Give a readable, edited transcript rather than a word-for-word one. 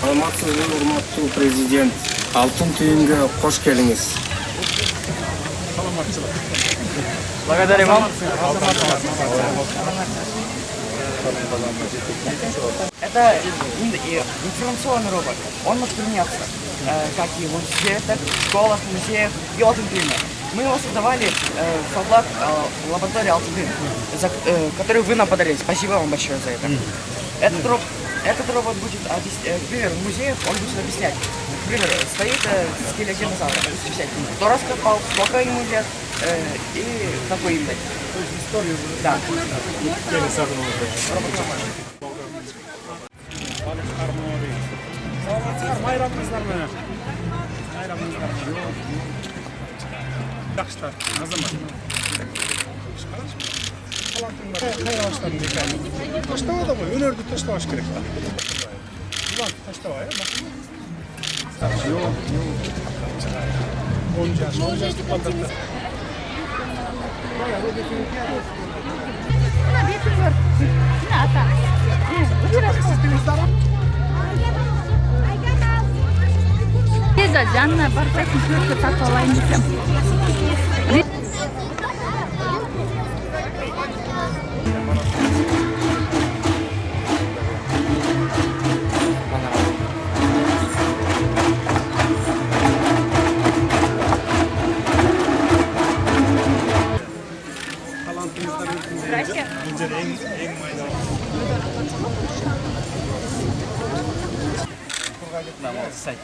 Саламатсызбы, урматтуу президент. Алтын түйүнгө кош келиңиз. Благодарим вам. Это информационный робот. Он может применяться как и в университетах, школах, музеях и Алтын-Түйүнө. Мы его создавали в фаблаб лаборатории Алтын-Түйүн, которую вы нам подарили. Спасибо вам большое за это. Этот робот будет, например, в музеях он будет объяснять. Например, стоит скелет динозавра, кто раскопал, сколько ему лет и какой им дать. То есть историю. Да. Майрамыңыздар менен. Жакшылар, азамат. Кайра баштадым экен. Таштабады ғой, өнөрдү таштабаш керек. Улан таштабай, Жок. 10 жаш балдарда. Мына бетиң көр. Мына ата. Тезда жанына барсаң көрсө сатып алайын десем. Здрасте. Да, вот сайт.